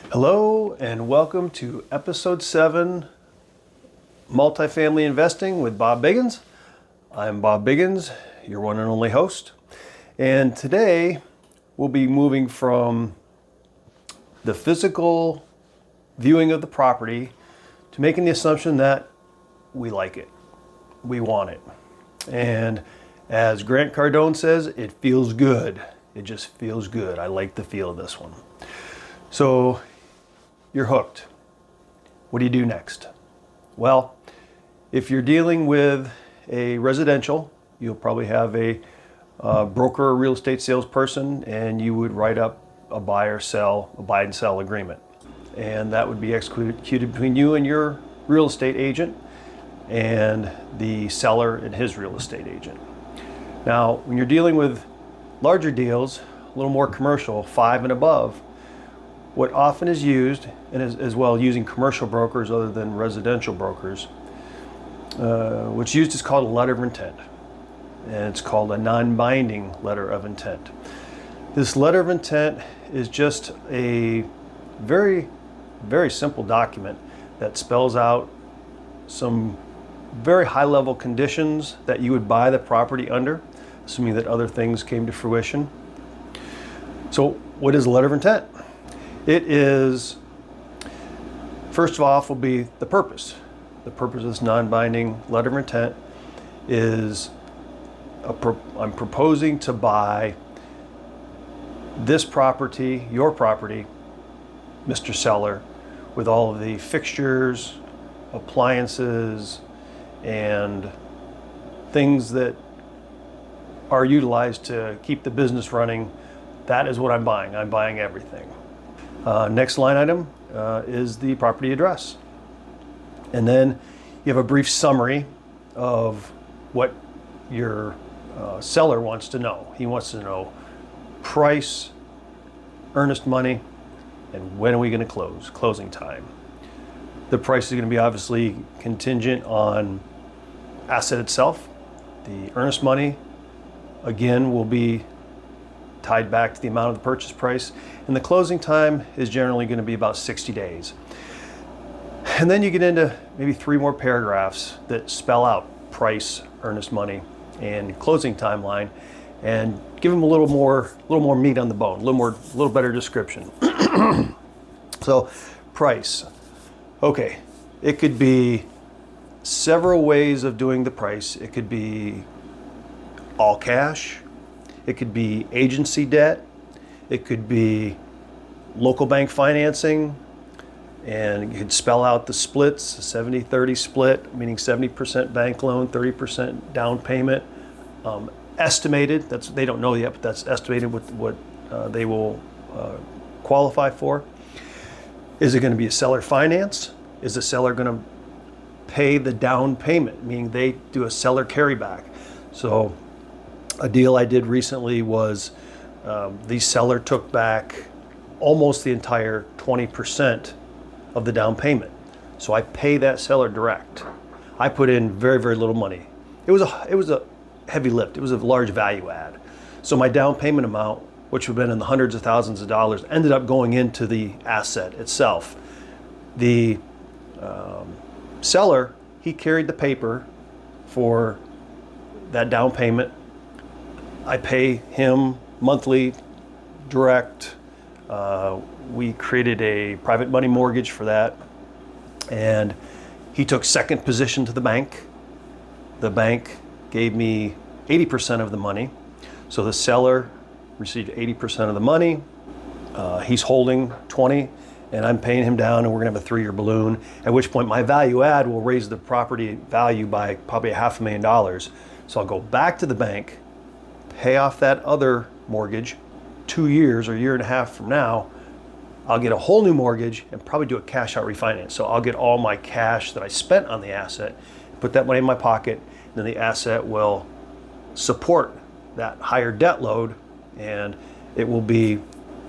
Hello and welcome to episode 7, Multifamily Investing with Bob Biggins. I'm Bob Biggins, your one and only host. And today we'll be moving from the physical viewing of the property to making the assumption that we like it, we want it. And as Grant Cardone says, it feels good. It just feels good. I like the feel of this one. So you're hooked. What do you do next? Well, if you're dealing with a residential, you'll probably have a broker or real estate salesperson, and you would write up a buy and sell agreement. And that would be executed between you and your real estate agent and the seller and his real estate agent. Now, when you're dealing with larger deals, a little more commercial, 5 and above, what often is used, and as well using commercial brokers other than residential brokers, what's used is called a letter of intent. And it's called a non-binding letter of intent. This letter of intent is just a very, very simple document that spells out some very high-level conditions that you would buy the property under, assuming that other things came to fruition. So what is a letter of intent? It is, first off, will be the purpose. The purpose of this non-binding letter of intent is I'm proposing to buy this property, your property, Mr. Seller, with all of the fixtures, appliances, and things that are utilized to keep the business running. That is what I'm buying. I'm buying everything. Next line item is the property address. And then you have a brief summary of what your seller wants to know. He wants to know price, earnest money, and when are we going to close, closing time. The price is going to be obviously contingent on asset itself. The earnest money, again, will be tied back to the amount of the purchase price, and the closing time is generally going to be about 60 days. And then you get into maybe 3 more paragraphs that spell out price, earnest money, and closing timeline, and give them a little more meat on the bone, a little better description. So, price. Okay, it could be several ways of doing the price. It could be all cash. It could be agency debt. It could be local bank financing. And you could spell out the splits, a 70-30 split, meaning 70% bank loan, 30% down payment. Estimated, they don't know yet, but that's estimated what they will qualify for. Is it going to be a seller finance? Is the seller going to pay the down payment, meaning they do a seller carryback? So a deal I did recently was the seller took back almost the entire 20% of the down payment. So I pay that seller direct. I put in very, very little money. It was a heavy lift. It was a large value add. So my down payment amount, which would have been in the hundreds of thousands of dollars, ended up going into the asset itself. The seller, he carried the paper for that down payment. I pay him monthly direct. We created a private money mortgage for that. And he took second position to the bank. The bank gave me 80% of the money. So the seller received 80% of the money. He's holding 20, and I'm paying him down, and we're gonna have a 3-year balloon, at which point my value add will raise the property value by probably $500,000. So I'll go back to the bank, pay off that other mortgage. 2 years or 1.5 years from now, I'll get a whole new mortgage and probably do a cash out refinance. So I'll get all my cash that I spent on the asset, put that money in my pocket, and then the asset will support that higher debt load, and it will be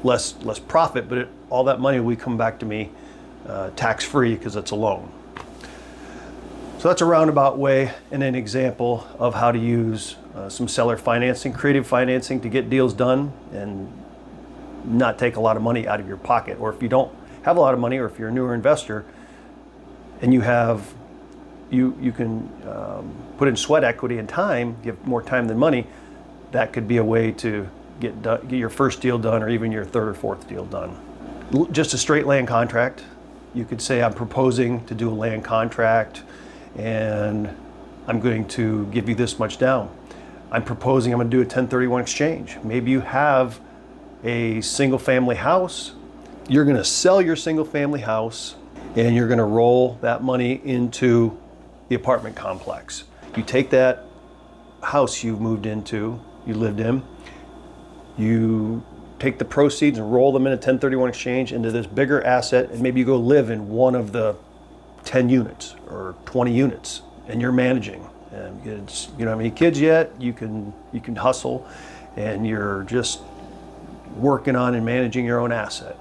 less profit, but all that money will come back to me tax-free because it's a loan. So that's a roundabout way and an example of how to use some seller financing, creative financing, to get deals done and not take a lot of money out of your pocket. Or if you don't have a lot of money, or if you're a newer investor and you have, you can put in sweat equity and time, you have more time than money, that could be a way to get your first deal done, or even your third or fourth deal done. Just a straight land contract. You could say, I'm proposing to do a land contract and I'm going to give you this much down. I'm proposing I'm going to do a 1031 exchange. Maybe you have a single family house. You're going to sell your single family house and you're going to roll that money into the apartment complex. You take that house you've moved into, you lived in, you take the proceeds and roll them in a 1031 exchange into this bigger asset, and maybe you go live in one of the 10 units or 20 units, and you're managing. And you don't have any kids yet, you can hustle, and you're just working on and managing your own asset.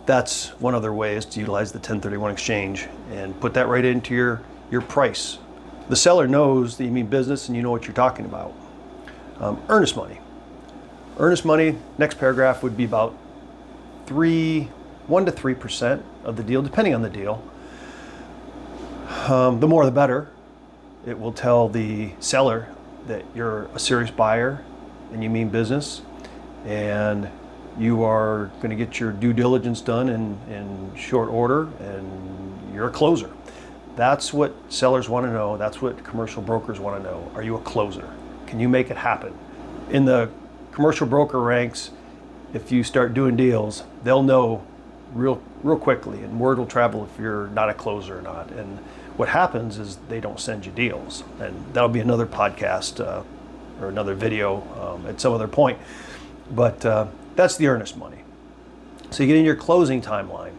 That's one other way, is to utilize the 1031 exchange and put that right into your price. The seller knows that you mean business and you know what you're talking about. Earnest money. Earnest money, next paragraph, would be about 1 to 3% of the deal, depending on the deal. The more the better. It will tell the seller that you're a serious buyer and you mean business, and you are going to get your due diligence done in short order, and you're a closer. That's what sellers want to know. That's what commercial brokers want to know. Are you a closer? Can you make it happen? In the commercial broker ranks, if you start doing deals, they'll know real quickly, and word will travel if you're not a closer or not. And what happens is they don't send you deals, and that'll be another podcast or another video at some other point. But that's the earnest money. So you get in your closing timeline.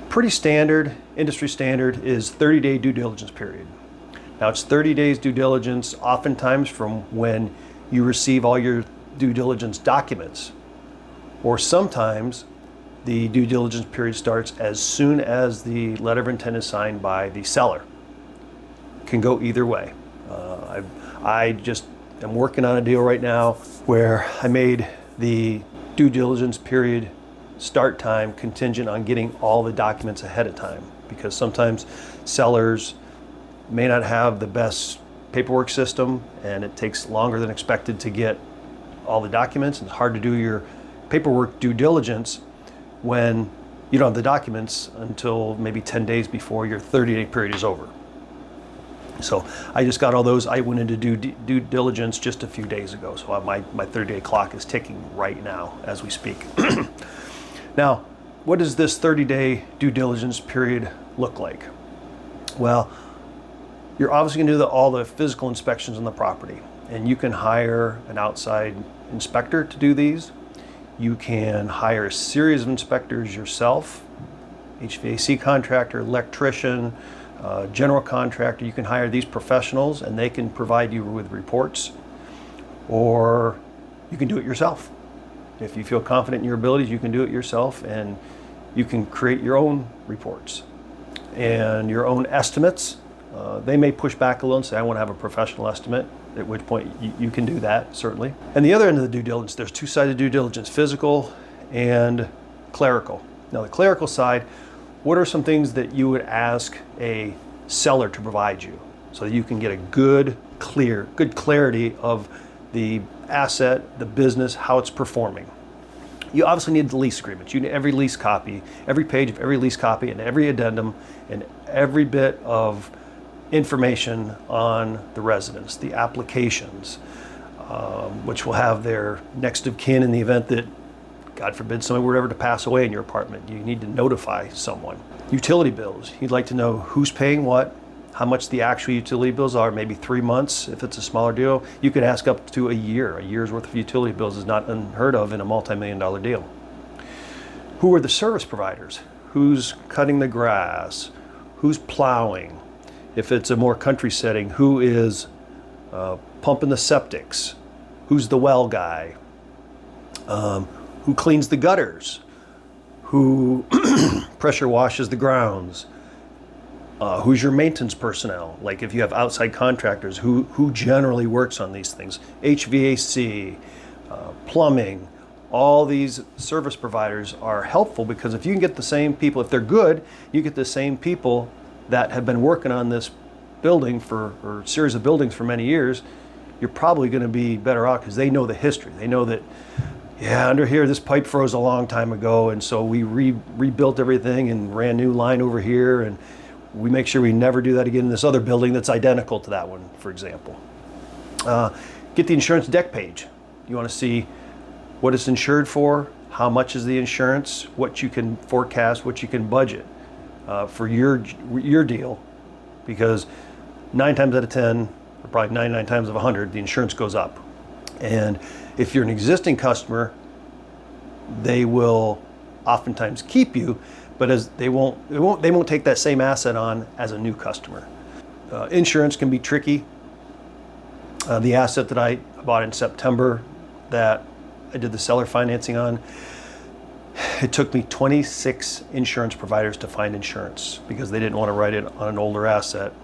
Pretty standard, industry standard, is 30-day due diligence period. Now it's 30 days due diligence, oftentimes from when you receive all your due diligence documents, or sometimes the due diligence period starts as soon as the letter of intent is signed by the seller. Can go either way. I just am working on a deal right now where I made the due diligence period start time contingent on getting all the documents ahead of time, because sometimes sellers may not have the best paperwork system and it takes longer than expected to get all the documents. It's hard to do your paperwork due diligence when you don't have the documents until maybe 10 days before your 30-day period is over. So I just got all those. I went into due diligence just a few days ago. So my 30-day clock is ticking right now as we speak. Now, what does this 30-day due diligence period look like? Well, you're obviously going to do all the physical inspections on the property, and you can hire an outside inspector to do these. You can hire a series of inspectors yourself, HVAC contractor, electrician, general contractor. You can hire these professionals and they can provide you with reports, or you can do it yourself. If you feel confident in your abilities, you can do it yourself, and you can create your own reports and your own estimates. They may push back a little and say, I want to have a professional estimate, at which point you can do that, certainly. And the other end of the due diligence, there's two sides of due diligence, physical and clerical. Now the clerical side, what are some things that you would ask a seller to provide you so that you can get a good clarity of the asset, the business, how it's performing? You obviously need the lease agreements. You need every lease copy, every page of every lease copy, and every addendum, and every bit of information on the residents, the applications, which will have their next of kin in the event that, God forbid, somebody were ever to pass away in your apartment. You need to notify someone. Utility bills. You'd like to know who's paying what, how much the actual utility bills are, maybe 3 months if it's a smaller deal. You could ask up to a year. A year's worth of utility bills is not unheard of in a multi-million-dollar deal. Who are the service providers? Who's cutting the grass? Who's plowing? If it's a more country setting, who is pumping the septics? Who's the well guy? Who cleans the gutters? Who pressure washes the grounds? Who's your maintenance personnel? Like if you have outside contractors, who generally works on these things? HVAC, plumbing, all these service providers are helpful, because if you can get the same people, if they're good, you get the same people that have been working on this building or series of buildings for many years, you're probably going to be better off, because they know the history. They know that, yeah, under here this pipe froze a long time ago, and so we rebuilt everything and ran new line over here, and we make sure we never do that again in this other building that's identical to that one, for example. Get the insurance deck page. You want to see what it's insured for, how much is the insurance, what you can forecast, what you can budget for your deal, because 9 times out of 10, or probably 99 times out of 100, the insurance goes up. And if you're an existing customer, they will oftentimes keep you, but as they won't take that same asset on as a new customer. Insurance can be tricky. The asset that I bought in September that I did the seller financing on, it took me 26 insurance providers to find insurance, because they didn't want to write it on an older asset,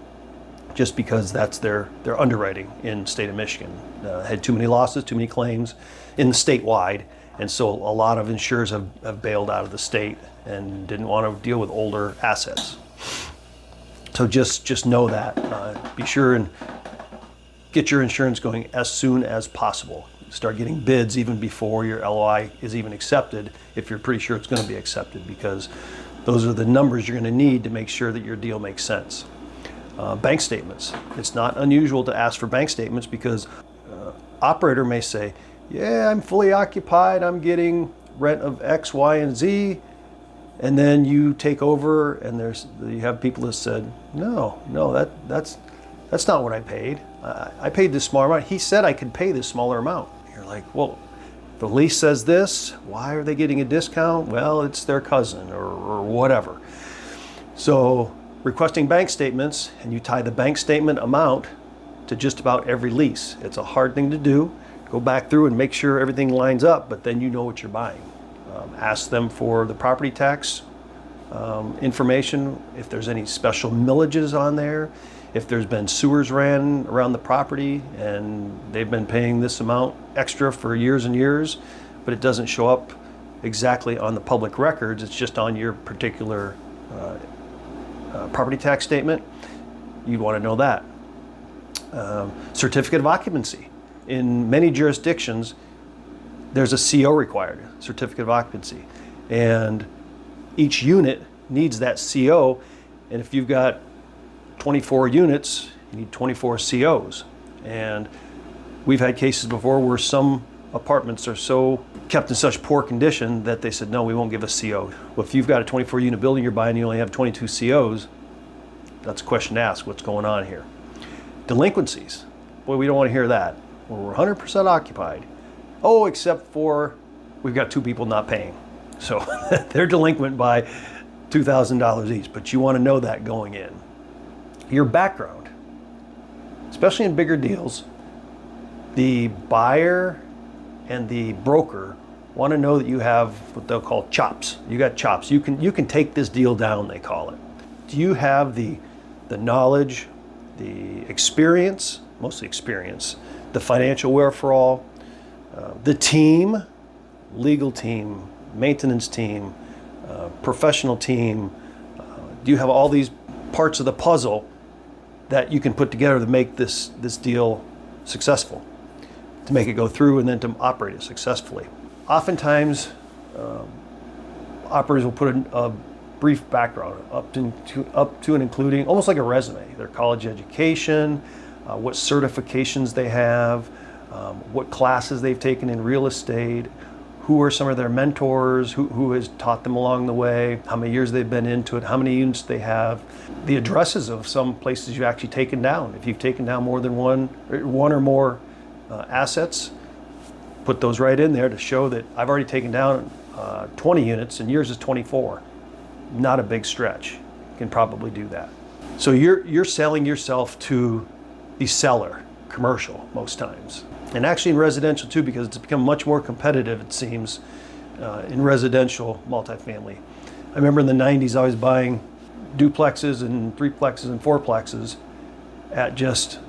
just because that's their underwriting in the state of Michigan. Had too many losses, too many claims in the statewide, and so a lot of insurers have bailed out of the state and didn't want to deal with older assets. So just know that. Be sure and get your insurance going as soon as possible. Start getting bids even before your LOI is even accepted, if you're pretty sure it's going to be accepted, because those are the numbers you're going to need to make sure that your deal makes sense. Bank statements. It's not unusual to ask for bank statements, because operator may say, yeah, I'm fully occupied, I'm getting rent of X, Y, and Z, and then you take over and you have people that said, no, that's not what I paid. I paid this smaller amount. He said I could pay this smaller amount. You're like, well, the lease says this, why are they getting a discount? Well, it's their cousin or whatever. So requesting bank statements, and you tie the bank statement amount to just about every lease. It's a hard thing to do. Go back through and make sure everything lines up, but then you know what you're buying. Ask them for the property tax information, if there's any special millages on there, if there's been sewers ran around the property and they've been paying this amount extra for years and years, but it doesn't show up exactly on the public records, it's just on your particular property tax statement, you'd want to know that. Certificate of occupancy. In many jurisdictions, there's a CO required, certificate of occupancy, and each unit needs that CO, and if you've got 24 units, you need 24 COs. And we've had cases before where some apartments are so kept in such poor condition that they said, no, we won't give a CO. Well, if you've got a 24 unit building you're buying, you only have 22 COs, that's a question to ask, what's going on here? Delinquencies. Boy, we don't want to hear that. Well, we're 100% occupied. Oh, except for we've got 2 people not paying. So they're delinquent by $2,000 each, but you want to know that going in. Your background, especially in bigger deals, the buyer and the broker want to know that you have what they'll call chops. You got chops. You can take this deal down, they call it. Do you have the knowledge, the experience, mostly experience, the financial wherewithal, the team, legal team, maintenance team, professional team? Do you have all these parts of the puzzle that you can put together to make this deal successful, to make it go through and then to operate it successfully? Oftentimes, operators will put a brief background up to and including, almost like a resume, their college education, what certifications they have, what classes they've taken in real estate, who are some of their mentors, who has taught them along the way, how many years they've been into it, how many units they have, the addresses of some places you've actually taken down. If you've taken down more than one or more assets, put those right in there to show that I've already taken down 20 units and yours is 24. Not a big stretch. You can probably do that. So you're selling yourself to the seller, commercial most times. And actually in residential too, because it's become much more competitive, it seems, in residential multifamily. I remember in the 90s I was buying duplexes and threeplexes and fourplexes at just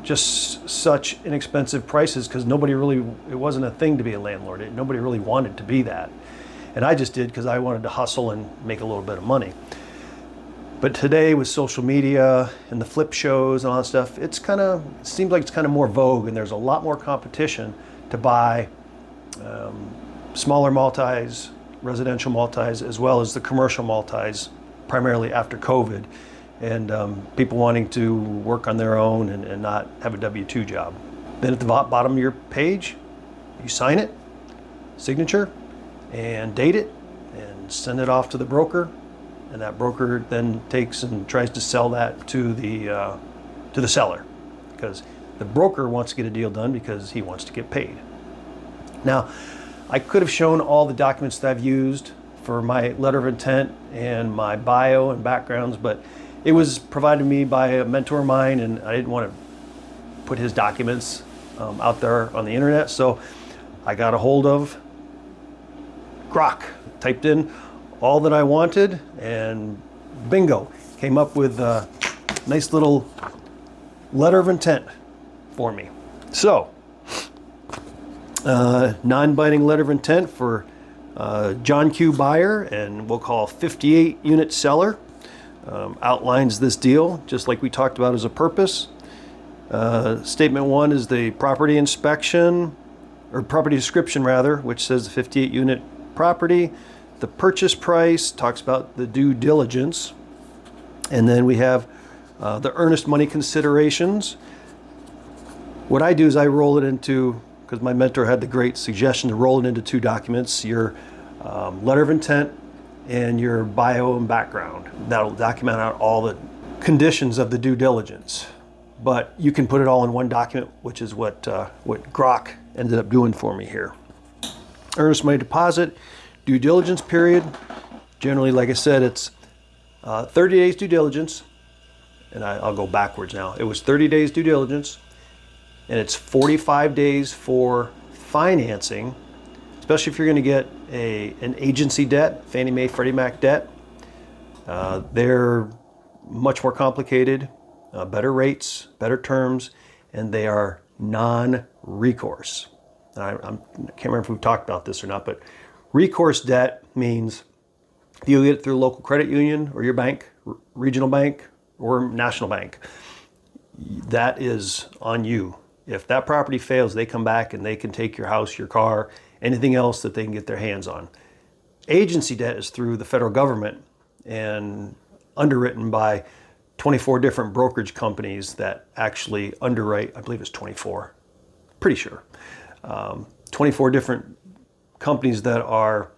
just such inexpensive prices because it wasn't a thing to be a landlord. Nobody really wanted to be that. And I just did because I wanted to hustle and make a little bit of money. But today with social media and the flip shows and all that stuff, it seems like it's kind of more vogue, and there's a lot more competition to buy smaller multis, residential multis, as well as the commercial multis, primarily after COVID, and people wanting to work on their own and not have a W-2 job. Then at the bottom of your page, you sign it, signature, and date it, and send it off to the broker, and that broker then takes and tries to sell that to the seller, because the broker wants to get a deal done because he wants to get paid. Now, I could have shown all the documents that I've used for my letter of intent and my bio and backgrounds, but it was provided to me by a mentor of mine, and I didn't want to put his documents out there on the internet, so I got a hold of Grok, typed in all that I wanted, and bingo, came up with a nice little letter of intent for me. So, non-binding letter of intent for John Q. buyer, and we'll call 58 unit seller. Outlines this deal just like we talked about as a purpose. Statement 1 is the property inspection, or property description rather, which says the 58 unit property. The purchase price talks about the due diligence, and then we have the earnest money considerations. What I do is I roll it into, because my mentor had the great suggestion to roll it into 2 documents, your letter of intent and your bio and background. That'll document out all the conditions of the due diligence. But you can put it all in one document, which is what Grok ended up doing for me here. Earnest money deposit, due diligence period. Generally, like I said, it's 30 days due diligence, and I'll go backwards now. It was 30 days due diligence, and it's 45 days for financing, especially if you're going to get an agency debt, Fannie Mae, Freddie Mac debt. They're much more complicated, better rates, better terms, and they are non-recourse. I can't remember if we've talked about this or not, but recourse debt means you get it through a local credit union or your bank, regional bank or national bank. That is on you. If that property fails, they come back and they can take your house, your car, anything else that they can get their hands on. Agency debt is through the federal government and underwritten by 24 different brokerage companies that actually underwrite, I believe it's 24, pretty sure. 24 different companies that are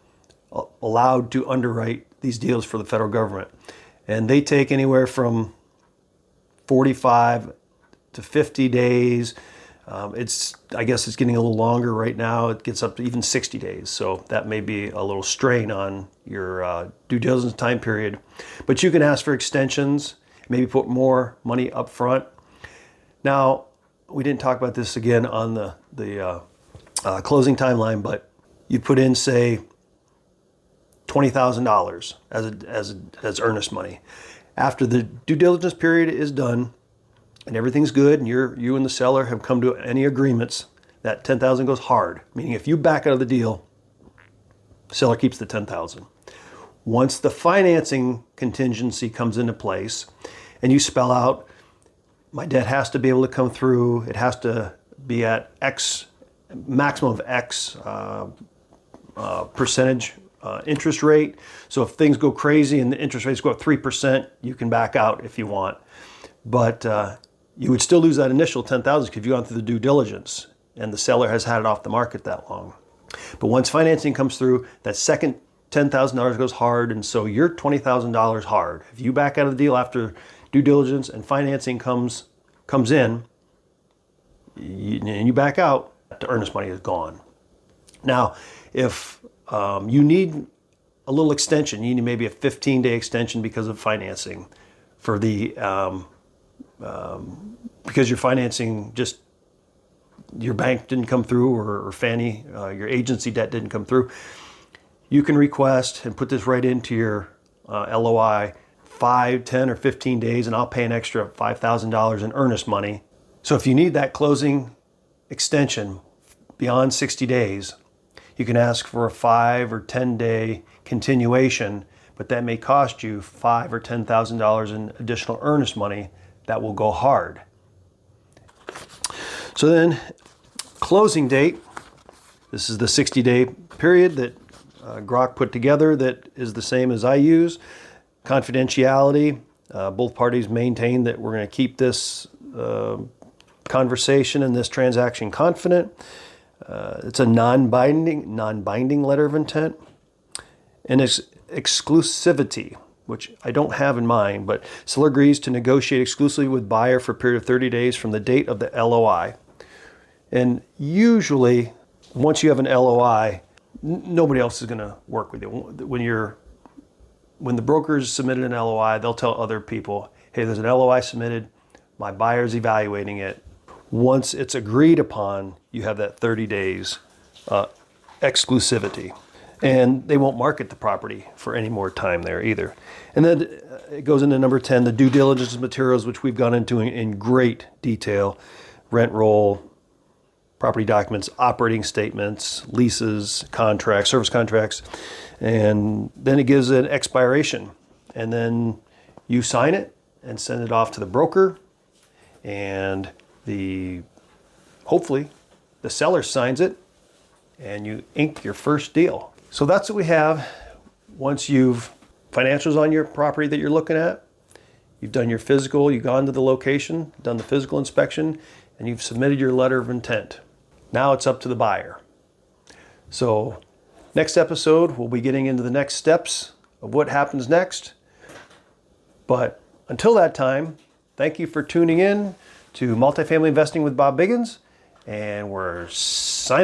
allowed to underwrite these deals for the federal government. And they take anywhere from 45 to 50 days. I guess it's getting a little longer right now. It gets up to even 60 days. So that may be a little strain on your due diligence time period. But you can ask for extensions, maybe put more money up front. Now, we didn't talk about this again on the closing timeline, but you put in, say, $20,000 as earnest money. After the due diligence period is done and everything's good, and you and the seller have come to any agreements, that $10,000 goes hard. Meaning, if you back out of the deal, the seller keeps the $10,000. Once the financing contingency comes into place, and you spell out, my debt has to be able to come through. It has to be at X, maximum of X percentage interest rate. So if things go crazy and the interest rates go up 3%, you can back out if you want. But you would still lose that initial $10,000 if you've gone through the due diligence and the seller has had it off the market that long. But once financing comes through, that second $10,000 goes hard, and so you're $20,000 hard. If you back out of the deal after due diligence and financing comes in, and you back out, the earnest money is gone. Now, if you need a little extension, you need maybe a 15-day extension because of financing for the because your financing just, your bank didn't come through, or Fannie, your agency debt didn't come through, you can request and put this right into your LOI 5, 10, or 15 days, and I'll pay an extra $5,000 in earnest money So if you need that closing extension beyond 60 days, you can ask for a 5 or 10 day continuation, but that may cost you $5,000 or $10,000 in additional earnest money that will go hard. So then, closing date, this is the 60-day period that Grok put together that is the same as I use. Confidentiality, both parties maintain that we're going to keep this conversation and this transaction confident. It's a non-binding letter of intent. And it's exclusivity, which I don't have in mind, but seller agrees to negotiate exclusively with buyer for a period of 30 days from the date of the LOI. And usually, once you have an LOI, nobody else is going to work with you. When the brokers submitted an LOI, they'll tell other people, hey, there's an LOI submitted, my buyer's evaluating it. Once it's agreed upon, you have that 30 days exclusivity. And they won't market the property for any more time there either. And then it goes into number 10, the due diligence materials, which we've gone into in great detail. Rent roll, property documents, operating statements, leases, contracts, service contracts. And then it gives an expiration. And then you sign it and send it off to the broker. And hopefully the seller signs it and you ink your first deal. So that's what we have. Once you've financials on your property that you're looking at, you've done your physical, you've gone to the location, done the physical inspection, and you've submitted your letter of intent. Now it's up to the buyer. So next episode, we'll be getting into the next steps of what happens next. But until that time, thank you for tuning in to Multifamily Investing with Bob Biggins, and we're signing